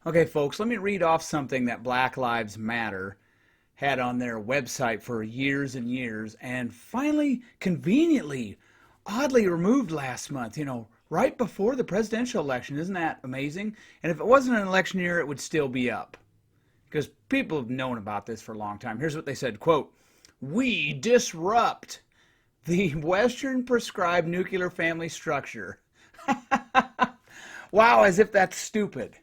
Okay, folks, let me read off something that Black Lives Matter had on their website for years and years and finally, conveniently, oddly removed last month, right before the presidential election. Isn't that amazing? And if it wasn't an election year, it would still be up because people have known about this for a long time. Here's what they said, quote, "We disrupt the Western prescribed nuclear family structure." Wow, as if that's stupid.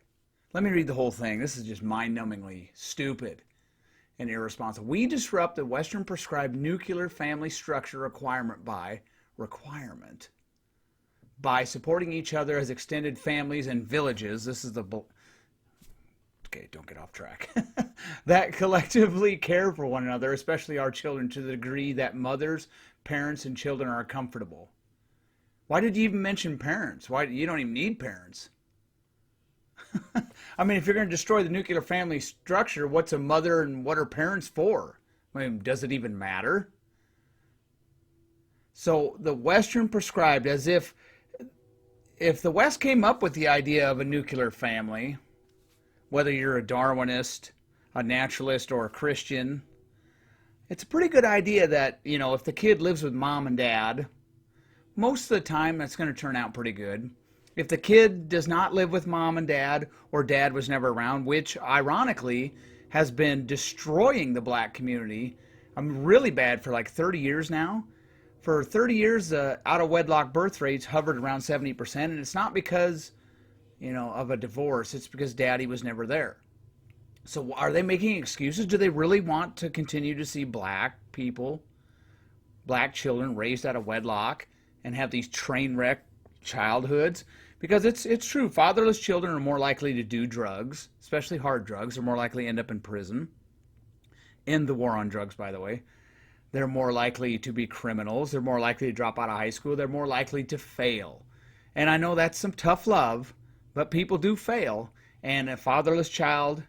Let me read the whole thing. This is just mind-numbingly stupid and irresponsible. "We disrupt the Western prescribed nuclear family structure requirement by supporting each other as extended families and villages." This is the okay, don't get off track. "That collectively care for one another, especially our children, to the degree that mothers, parents, and children are comfortable." Why did you even mention parents? Why you don't even need parents? I mean, if you're going to destroy the nuclear family structure, what's a mother and what are parents for? I mean, does it even matter? So the Western prescribed, as if the West came up with the idea of a nuclear family, whether you're a Darwinist, a naturalist, or a Christian, it's a pretty good idea that, if the kid lives with mom and dad, most of the time that's going to turn out pretty good. If the kid does not live with mom and dad, or dad was never around, which ironically has been destroying the black community, I'm really bad for like 30 years now. For 30 years, the out-of-wedlock birth rates hovered around 70%, and it's not because, of a divorce. It's because daddy was never there. So are they making excuses? Do they really want to continue to see black people, black children raised out of wedlock and have these train wreck childhoods? Because it's true, fatherless children are more likely to do drugs, especially hard drugs. They're more likely to end up in prison. End the war on drugs, by the way. They're more likely to be criminals. They're more likely to drop out of high school. They're more likely to fail. And I know that's some tough love, but people do fail. And a fatherless child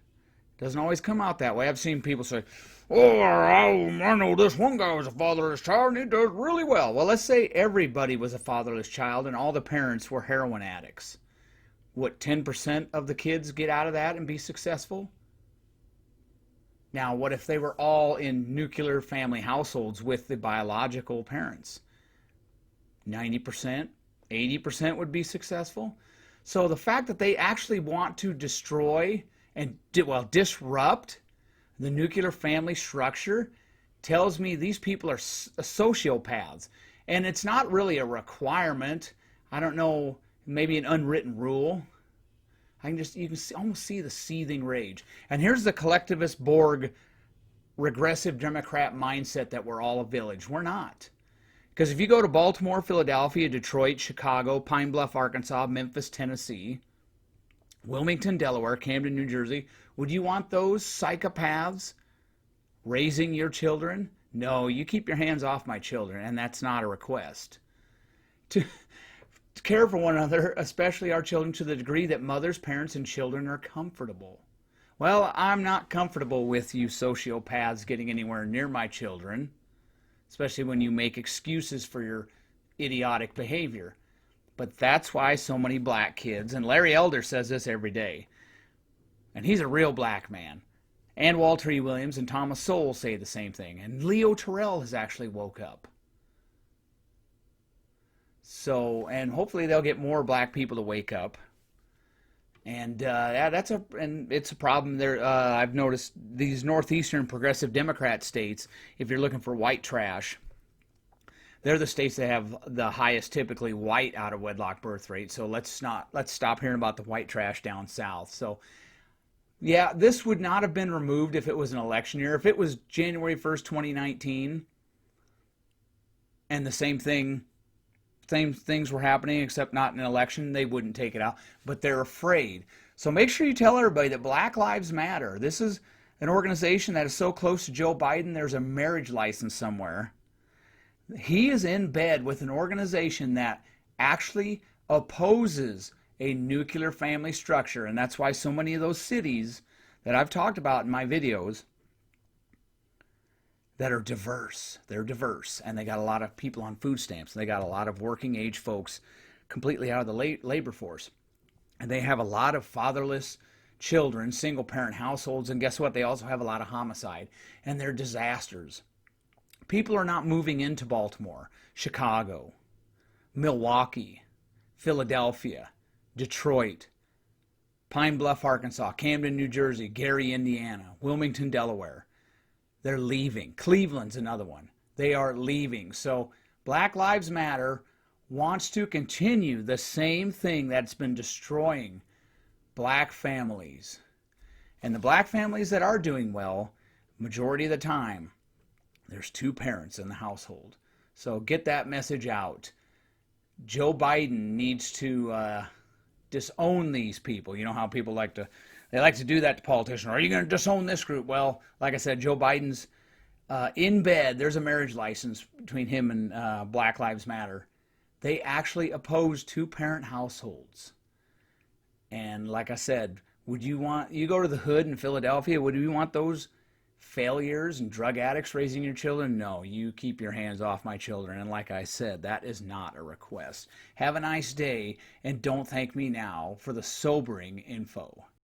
doesn't always come out that way. I've seen people say, "Oh, I know this one guy was a fatherless child and he does really well." Well, let's say everybody was a fatherless child and all the parents were heroin addicts. What, 10% of the kids get out of that and be successful? Now, what if they were all in nuclear family households with the biological parents? 90%, 80% would be successful. So the fact that they actually want to destroy and, disrupt the nuclear family structure tells me these people are sociopaths. And it's not really a requirement. I don't know, maybe an unwritten rule. You can almost see the seething rage. And here's the collectivist Borg regressive Democrat mindset that we're all a village. We're not. Because if you go to Baltimore, Philadelphia, Detroit, Chicago, Pine Bluff, Arkansas, Memphis, Tennessee, Wilmington, Delaware, Camden, New Jersey, would you want those psychopaths raising your children? No, you keep your hands off my children, and that's not a request. To care for one another, especially our children, to the degree that mothers, parents, and children are comfortable. Well, I'm not comfortable with you sociopaths getting anywhere near my children, especially when you make excuses for your idiotic behavior. But that's why so many black kids, and Larry Elder says this every day, and he's a real black man, and Walter E. Williams and Thomas Sowell say the same thing, and Leo Terrell has actually woke up. So, and hopefully they'll get more black people to wake up. And it's a problem there. I've noticed these northeastern progressive Democrat states, if you're looking for white trash, they're the states that have the highest typically white out of wedlock birth rate. So let's stop hearing about the white trash down south. So yeah, this would not have been removed if it was an election year. If it was January 1st, 2019, and the same things were happening except not in an election, they wouldn't take it out. But they're afraid. So make sure you tell everybody that Black Lives Matter. This is an organization that is so close to Joe Biden, there's a marriage license somewhere. He is in bed with an organization that actually opposes a nuclear family structure. And that's why so many of those cities that I've talked about in my videos that are diverse, they're diverse. And they got a lot of people on food stamps. They got a lot of working age folks completely out of the labor force. And they have a lot of fatherless children, single parent households, and guess what? They also have a lot of homicide, and they're disasters. People are not moving into Baltimore, Chicago, Milwaukee, Philadelphia, Detroit, Pine Bluff, Arkansas, Camden, New Jersey, Gary, Indiana, Wilmington, Delaware. They're leaving. Cleveland's another one. They are leaving. So Black Lives Matter wants to continue the same thing that's been destroying black families. And the black families that are doing well, majority of the time, there's two parents in the household. So get that message out. Joe Biden needs to disown these people. You know how people like to do that to politicians. Are you going to disown this group? Well, like I said, Joe Biden's in bed. There's a marriage license between him and Black Lives Matter. They actually oppose two-parent households. And like I said, you go to the hood in Philadelphia, would you want those failures and drug addicts raising your children? No, you keep your hands off my children. And like I said, that is not a request. Have a nice day, and don't thank me now for the sobering info.